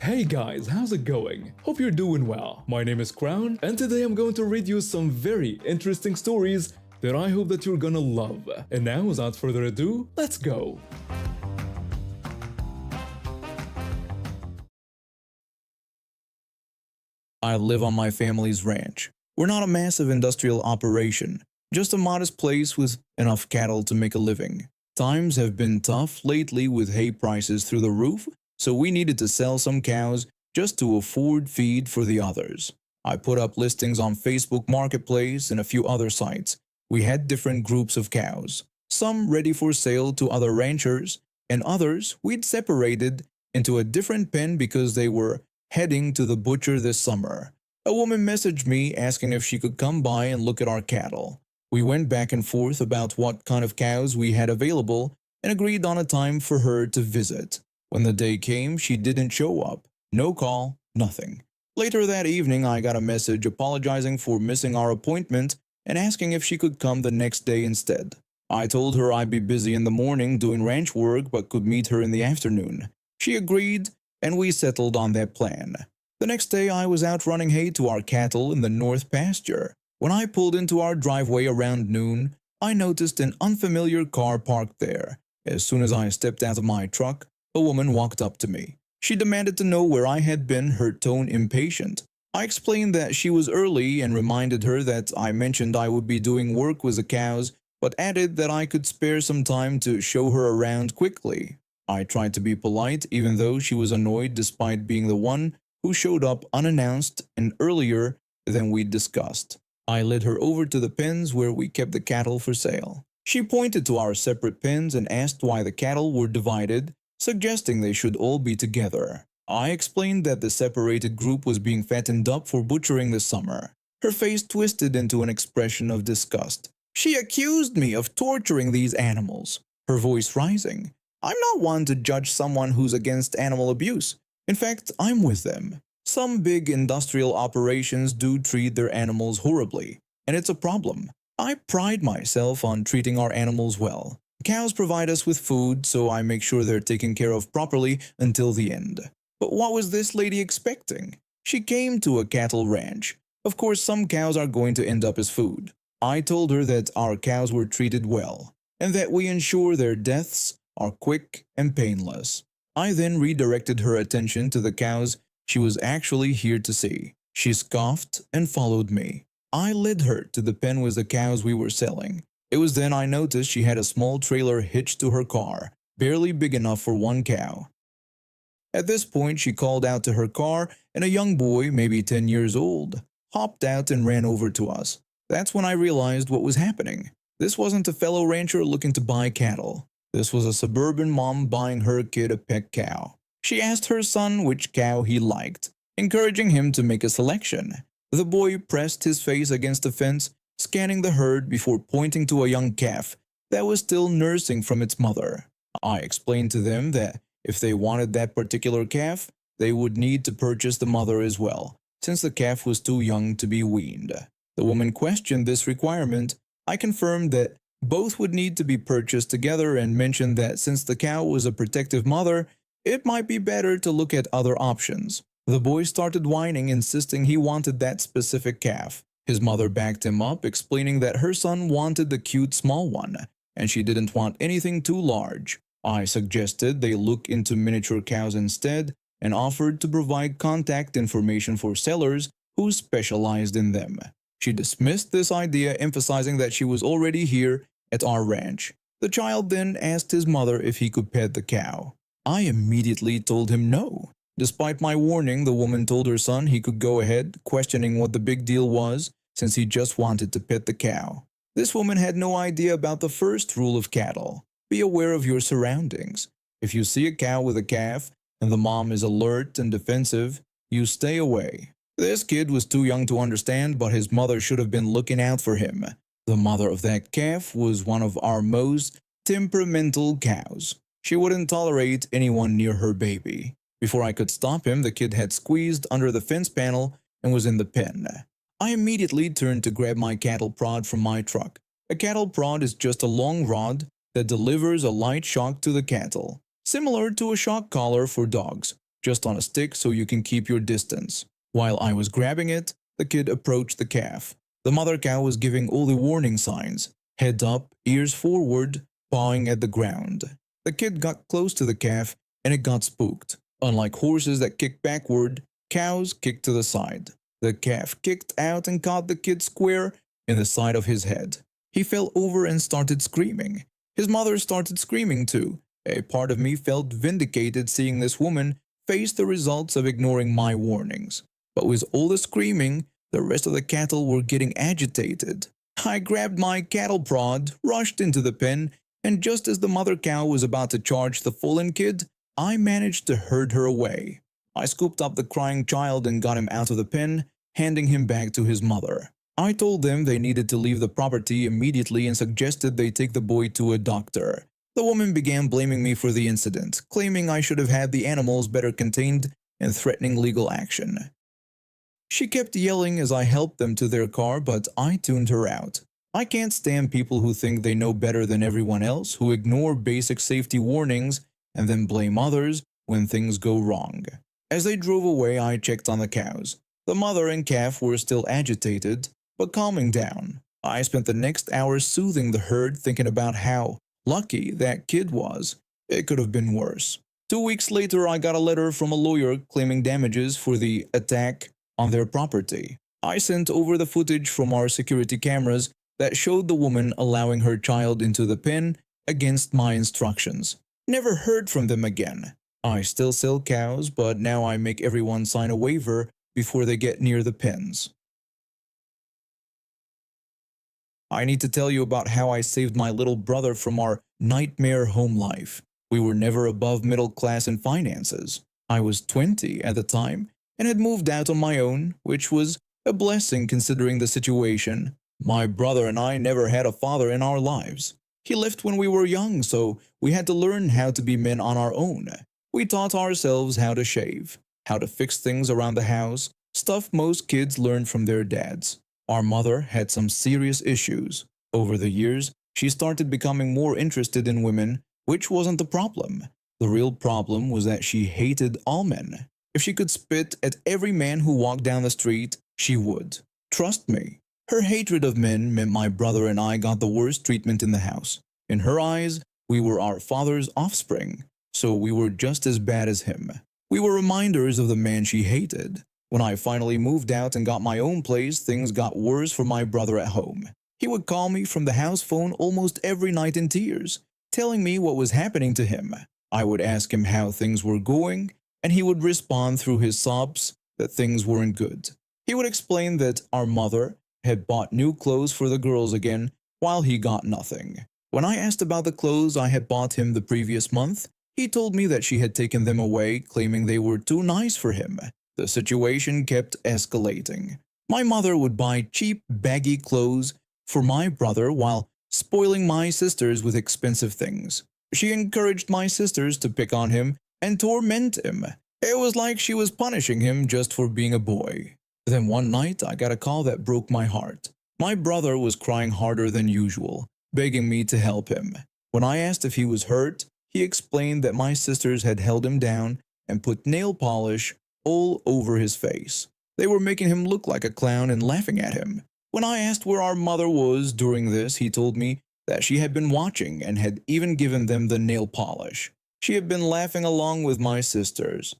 Hey guys, how's it going? Hope you're doing well. My name is Crown, and today I'm going to read you some very interesting stories that I hope that you're gonna love. And now, without further ado, let's go! I live on my family's ranch. We're not a massive industrial operation, just a modest place with enough cattle to make a living. Times have been tough lately with hay prices through the roof, so we needed to sell some cows just to afford feed for the others. I put up listings on Facebook Marketplace and a few other sites. We had different groups of cows, some ready for sale to other ranchers, and others we'd separated into a different pen because they were heading to the butcher this summer. A woman messaged me asking if she could come by and look at our cattle. We went back and forth about what kind of cows we had available and agreed on a time for her to visit. When the day came, she didn't show up. No call, nothing. Later that evening, I got a message apologizing for missing our appointment and asking if she could come the next day instead. I told her I'd be busy in the morning doing ranch work but could meet her in the afternoon. She agreed, and we settled on that plan. The next day, I was out running hay to our cattle in the north pasture. When I pulled into our driveway around noon, I noticed an unfamiliar car parked there. As soon as I stepped out of my truck, a woman walked up to me. She demanded to know where I had been, her tone impatient. I explained that she was early and reminded her that I mentioned I would be doing work with the cows, but added that I could spare some time to show her around quickly. I tried to be polite even though she was annoyed despite being the one who showed up unannounced and earlier than we discussed. I led her over to the pens where we kept the cattle for sale. She pointed to our separate pens and asked why the cattle were divided, suggesting they should all be together. I explained that the separated group was being fattened up for butchering this summer. Her face twisted into an expression of disgust. She accused me of torturing these animals, her voice rising. I'm not one to judge someone who's against animal abuse. In fact, I'm with them. Some big industrial operations do treat their animals horribly, and it's a problem. I pride myself on treating our animals well. Cows provide us with food, so I make sure they're taken care of properly until the end. But what was this lady expecting? She came to a cattle ranch. Of course, some cows are going to end up as food. I told her that our cows were treated well, and that we ensure their deaths are quick and painless. I then redirected her attention to the cows she was actually here to see. She scoffed and followed me. I led her to the pen with the cows we were selling. It was then I noticed she had a small trailer hitched to her car, barely big enough for one cow. At this point, she called out to her car, and a young boy, maybe 10 years old, hopped out and ran over to us. That's when I realized what was happening. This wasn't a fellow rancher looking to buy cattle. This was a suburban mom buying her kid a pet cow. She asked her son which cow he liked, encouraging him to make a selection. The boy pressed his face against the fence, scanning the herd before pointing to a young calf that was still nursing from its mother. I explained to them that if they wanted that particular calf, they would need to purchase the mother as well, since the calf was too young to be weaned. The woman questioned this requirement. I confirmed that both would need to be purchased together and mentioned that since the cow was a protective mother, it might be better to look at other options. The boy started whining, insisting he wanted that specific calf. His mother backed him up, explaining that her son wanted the cute small one, and she didn't want anything too large. I suggested they look into miniature cows instead and offered to provide contact information for sellers who specialized in them. She dismissed this idea, emphasizing that she was already here at our ranch. The child then asked his mother if he could pet the cow. I immediately told him no. Despite my warning, the woman told her son he could go ahead, questioning what the big deal was since he just wanted to pet the cow. This woman had no idea about the first rule of cattle. Be aware of your surroundings. If you see a cow with a calf and the mom is alert and defensive, you stay away. This kid was too young to understand, but his mother should have been looking out for him. The mother of that calf was one of our most temperamental cows. She wouldn't tolerate anyone near her baby. Before I could stop him, the kid had squeezed under the fence panel and was in the pen. I immediately turned to grab my cattle prod from my truck. A cattle prod is just a long rod that delivers a light shock to the cattle, similar to a shock collar for dogs. just on a stick so you can keep your distance. While I was grabbing it, the kid approached the calf. The mother cow was giving all the warning signs, head up, ears forward, pawing at the ground. The kid got close to the calf and it got spooked. Unlike horses that kick backward, cows kick to the side. The calf kicked out and caught the kid square in the side of his head. He fell over and started screaming. His mother started screaming too. A part of me felt vindicated seeing this woman face the results of ignoring my warnings. But with all the screaming, the rest of the cattle were getting agitated. I grabbed my cattle prod, rushed into the pen, and just as the mother cow was about to charge the fallen kid, I managed to herd her away. I scooped up the crying child and got him out of the pen, handing him back to his mother. I told them they needed to leave the property immediately and suggested they take the boy to a doctor. The woman began blaming me for the incident, claiming I should have had the animals better contained and threatening legal action. She kept yelling as I helped them to their car, but I tuned her out. I can't stand people who think they know better than everyone else, who ignore basic safety warnings and then blame others when things go wrong. As they drove away, I checked on the cows. The mother and calf were still agitated, but calming down. I spent the next hour soothing the herd, thinking about how lucky that kid was. It could have been worse. 2 weeks later, I got a letter from a lawyer claiming damages for the attack on their property. I sent over the footage from our security cameras that showed the woman allowing her child into the pen against my instructions. Never heard from them again. I still sell cows, but now I make everyone sign a waiver before they get near the pens. I need to tell you about how I saved my little brother from our nightmare home life. We were never above middle class in finances. I was 20 at the time and had moved out on my own, which was a blessing considering the situation. My brother and I never had a father in our lives. He left when we were young, so we had to learn how to be men on our own. We taught ourselves how to shave, how to fix things around the house, stuff most kids learn from their dads. Our mother had some serious issues. Over the years, she started becoming more interested in women, which wasn't the problem. The real problem was that she hated all men. If she could spit at every man who walked down the street, she would. Trust me. Her hatred of men meant my brother and I got the worst treatment in the house. In her eyes, we were our father's offspring, so we were just as bad as him. We were reminders of the man she hated. When I finally moved out and got my own place, things got worse for my brother at home. He would call me from the house phone almost every night in tears, telling me what was happening to him. I would ask him how things were going, and he would respond through his sobs that things weren't good. He would explain that our mother had bought new clothes for the girls again, while he got nothing. When I asked about the clothes I had bought him the previous month, he told me that she had taken them away, claiming they were too nice for him. The situation kept escalating. My mother would buy cheap, baggy clothes for my brother while spoiling my sisters with expensive things. She encouraged my sisters to pick on him and torment him. It was like she was punishing him just for being a boy. Then one night, I got a call that broke my heart. My brother was crying harder than usual, begging me to help him. When I asked if he was hurt, he explained that my sisters had held him down and put nail polish all over his face. They were making him look like a clown and laughing at him. When I asked where our mother was during this, he told me that she had been watching and had even given them the nail polish. She had been laughing along with my sisters.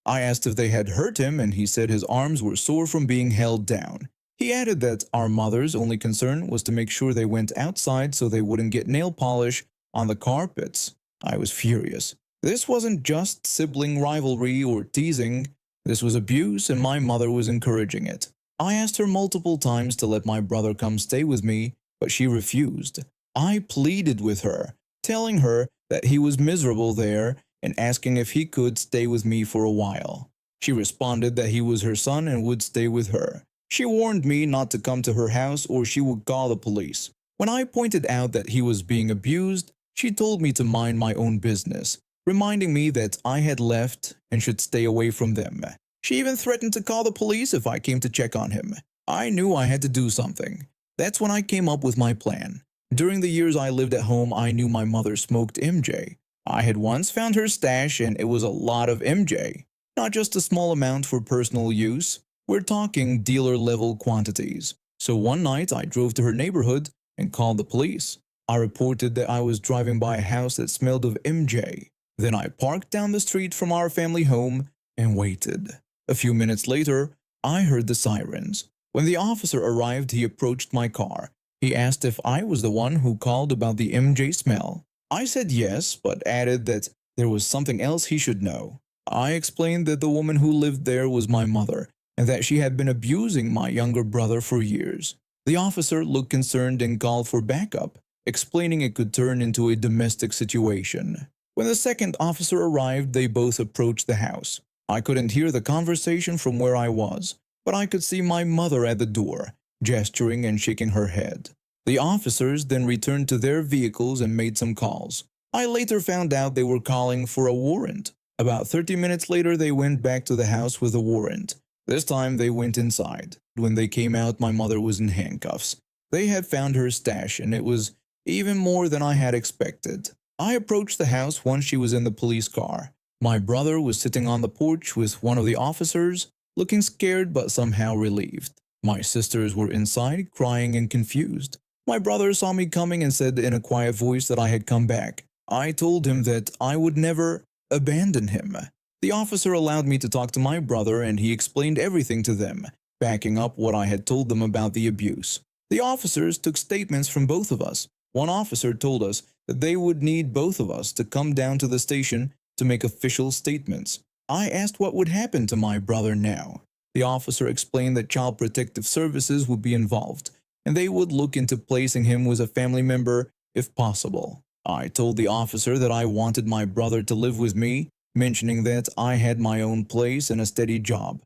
I asked if they had hurt him, and he said his arms were sore from being held down. He added that our mother's only concern was to make sure they went outside so they wouldn't get nail polish on the carpets. I was furious. This wasn't just sibling rivalry or teasing. This was abuse, and my mother was encouraging it. I asked her multiple times to let my brother come stay with me, but she refused. I pleaded with her, telling her that he was miserable there and asking if he could stay with me for a while. She responded that he was her son and would stay with her. She warned me not to come to her house or she would call the police. When I pointed out that he was being abused, she told me to mind my own business, reminding me that I had left and should stay away from them. She even threatened to call the police if I came to check on him. I knew I had to do something. That's when I came up with my plan. During the years I lived at home, I knew my mother smoked MJ. I had once found her stash and it was a lot of MJ, not just a small amount for personal use. We're talking dealer level quantities. So one night I drove to her neighborhood and called the police. I reported that I was driving by a house that smelled of MJ. Then I parked down the street from our family home and waited. A few minutes later, I heard the sirens. When the officer arrived, he approached my car. He asked if I was the one who called about the MJ smell. I said yes, but added that there was something else he should know. I explained that the woman who lived there was my mother and that she had been abusing my younger brother for years. The officer looked concerned and called for backup, explaining it could turn into a domestic situation. When the second officer arrived, they both approached the house. I couldn't hear the conversation from where I was, but I could see my mother at the door, gesturing and shaking her head. The officers then returned to their vehicles and made some calls. I later found out they were calling for a warrant. About 30 minutes later, they went back to the house with a warrant. This time they went inside. When they came out, my mother was in handcuffs. They had found her stash and it was even more than I had expected. I approached the house once she was in the police car. My brother was sitting on the porch with one of the officers, looking scared but somehow relieved. My sisters were inside, crying and confused. My brother saw me coming and said in a quiet voice that I had come back. I told him that I would never abandon him. The officer allowed me to talk to my brother and he explained everything to them, backing up what I had told them about the abuse. The officers took statements from both of us. One officer told us that they would need both of us to come down to the station to make official statements. I asked what would happen to my brother now. The officer explained that Child Protective Services would be involved, and they would look into placing him with a family member if possible. I told the officer that I wanted my brother to live with me, mentioning that I had my own place and a steady job.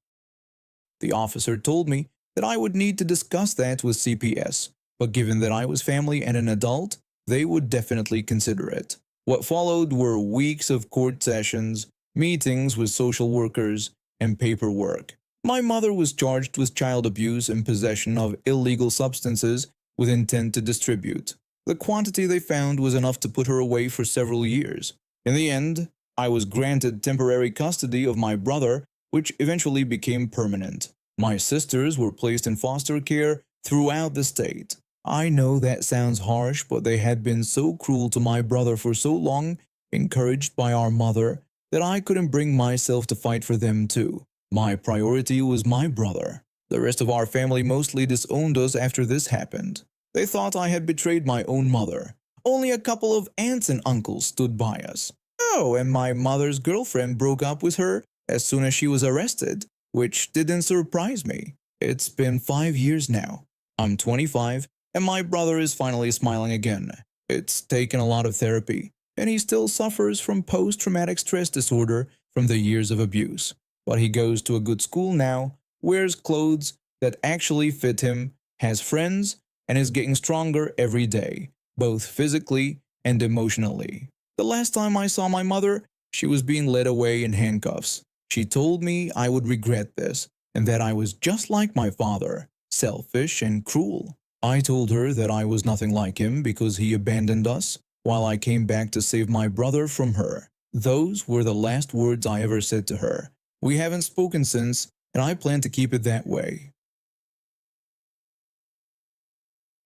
The officer told me that I would need to discuss that with CPS, but given that I was family and an adult, they would definitely consider it. What followed were weeks of court sessions, meetings with social workers, and paperwork. My mother was charged with child abuse and possession of illegal substances with intent to distribute. The quantity they found was enough to put her away for several years. In the end, I was granted temporary custody of my brother, which eventually became permanent. My sisters were placed in foster care throughout the state. I know that sounds harsh, but they had been so cruel to my brother for so long, encouraged by our mother, that I couldn't bring myself to fight for them too. My priority was my brother. The rest of our family mostly disowned us after this happened. They thought I had betrayed my own mother. Only a couple of aunts and uncles stood by us. Oh, and my mother's girlfriend broke up with her as soon as she was arrested, which didn't surprise me. It's been 5 years now. I'm 25, and my brother is finally smiling again. It's taken a lot of therapy, and he still suffers from post-traumatic stress disorder from the years of abuse. But he goes to a good school now, wears clothes that actually fit him, has friends, and is getting stronger every day, both physically and emotionally. The last time I saw my mother, she was being led away in handcuffs. She told me I would regret this, and that I was just like my father, selfish and cruel. I told her that I was nothing like him because he abandoned us, while I came back to save my brother from her. Those were the last words I ever said to her. We haven't spoken since, and I plan to keep it that way.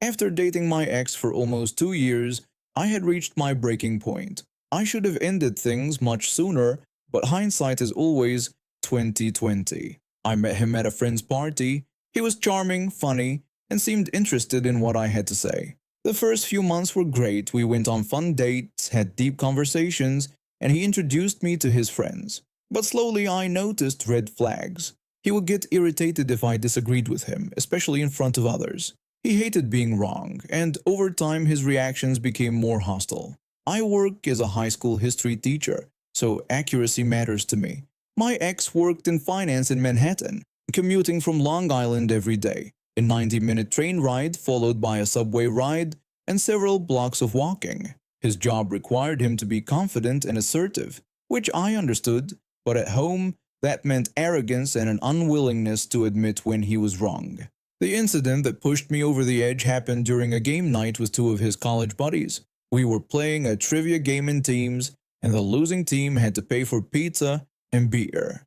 After dating my ex for almost 2 years, I had reached my breaking point. I should have ended things much sooner, but hindsight is always 20/20. I met him at a friend's party. He was charming, funny, and seemed interested in what I had to say. The first few months were great. We went on fun dates, had deep conversations, and he introduced me to his friends. But slowly I noticed red flags. He would get irritated if I disagreed with him, especially in front of others. He hated being wrong, and over time his reactions became more hostile. I work as a high school history teacher, so accuracy matters to me. My ex worked in finance in Manhattan, commuting from Long Island every day, a 90-minute train ride followed by a subway ride and several blocks of walking. His job required him to be confident and assertive, which I understood, but at home that meant arrogance and an unwillingness to admit when he was wrong. The incident that pushed me over the edge happened during a game night with 2 of his college buddies. We were playing a trivia game in teams, and the losing team had to pay for pizza and beer.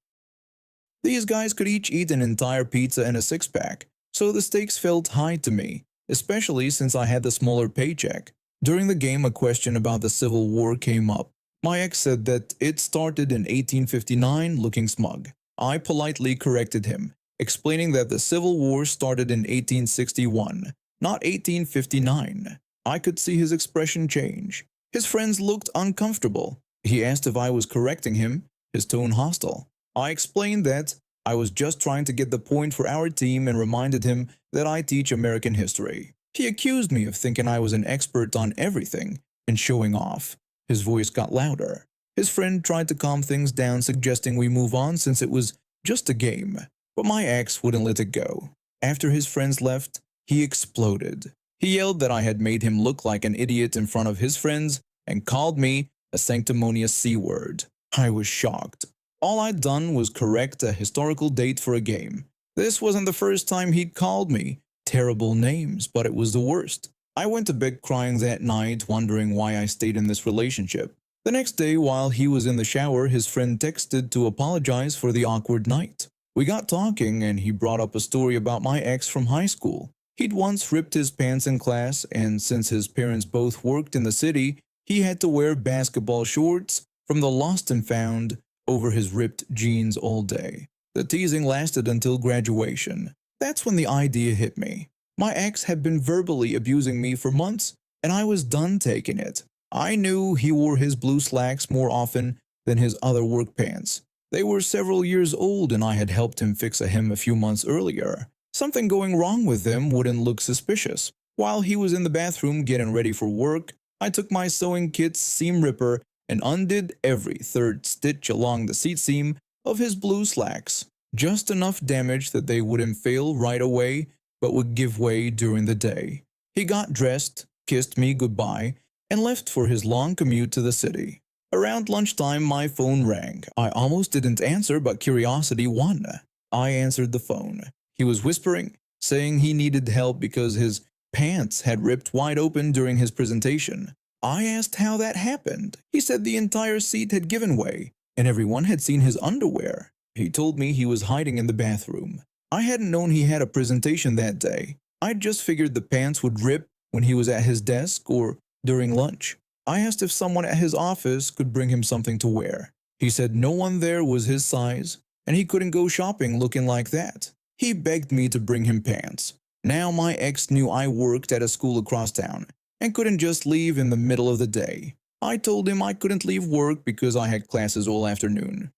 These guys could each eat an entire pizza and a six-pack, so the stakes felt high to me, especially since I had the smaller paycheck. During the game, a question about the Civil War came up. My ex said that it started in 1859, looking smug. I politely corrected him, explaining that the Civil War started in 1861, not 1859. I could see his expression change. His friends looked uncomfortable. He asked if I was correcting him, his tone hostile. I explained that I was just trying to get the point for our team and reminded him that I teach American history. He accused me of thinking I was an expert on everything and showing off. His voice got louder. His friend tried to calm things down, suggesting we move on since it was just a game. But my ex wouldn't let it go. After his friends left, he exploded. He yelled that I had made him look like an idiot in front of his friends and called me a sanctimonious C-word. I was shocked. All I'd done was correct a historical date for a game. This wasn't the first time he'd called me terrible names, but it was the worst. I went to bed crying that night, wondering why I stayed in this relationship. The next day, while he was in the shower, his friend texted to apologize for the awkward night. We got talking, and he brought up a story about my ex from high school. He'd once ripped his pants in class, and since his parents both worked in the city, he had to wear basketball shorts from the Lost and Found over his ripped jeans all day. The teasing lasted until graduation. That's when the idea hit me. My ex had been verbally abusing me for months, and I was done taking it. I knew he wore his blue slacks more often than his other work pants. They were several years old, and I had helped him fix a hem a few months earlier. Something going wrong with them wouldn't look suspicious. While he was in the bathroom getting ready for work, I took my sewing kit's seam ripper and undid every third stitch along the seat seam of his blue slacks. Just enough damage that they wouldn't fail right away, but would give way during the day. He got dressed, kissed me goodbye, and left for his long commute to the city. Around lunchtime, my phone rang. I almost didn't answer, but curiosity won. I answered the phone. He was whispering, saying he needed help because his pants had ripped wide open during his presentation. I asked how that happened. He said the entire seat had given way, and everyone had seen his underwear. He told me he was hiding in the bathroom. I hadn't known he had a presentation that day. I'd just figured the pants would rip when he was at his desk or during lunch. I asked if someone at his office could bring him something to wear. He said no one there was his size, and he couldn't go shopping looking like that. He begged me to bring him pants. Now my ex knew I worked at a school across town and couldn't just leave in the middle of the day. I told him I couldn't leave work because I had classes all afternoon.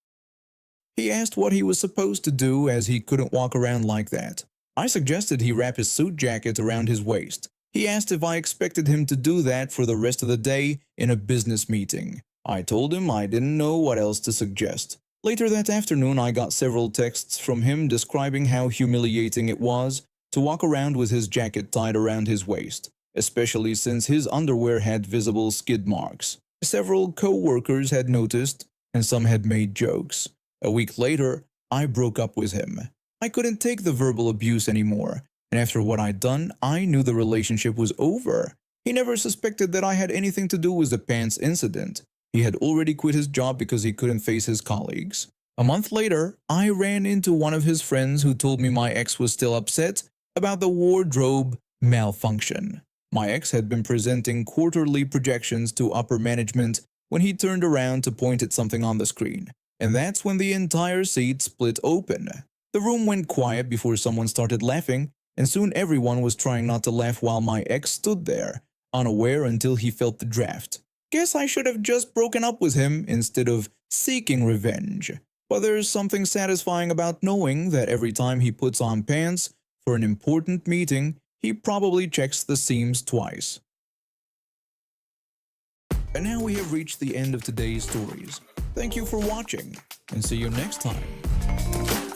He asked what he was supposed to do as he couldn't walk around like that. I suggested he wrap his suit jacket around his waist. He asked if I expected him to do that for the rest of the day in a business meeting. I told him I didn't know what else to suggest. Later that afternoon, I got several texts from him describing how humiliating it was to walk around with his jacket tied around his waist, especially since his underwear had visible skid marks. Several co-workers had noticed, and some had made jokes. A week later, I broke up with him. I couldn't take the verbal abuse anymore, and after what I'd done, I knew the relationship was over. He never suspected that I had anything to do with the pants incident. He had already quit his job because he couldn't face his colleagues. A month later, I ran into one of his friends who told me my ex was still upset about the wardrobe malfunction. My ex had been presenting quarterly projections to upper management when he turned around to point at something on the screen. And that's when the entire seat split open. The room went quiet before someone started laughing, and soon everyone was trying not to laugh while my ex stood there, unaware until he felt the draft. Guess I should have just broken up with him instead of seeking revenge. But there's something satisfying about knowing that every time he puts on pants for an important meeting, he probably checks the seams twice. And now we have reached the end of today's stories. Thank you for watching, and see you next time.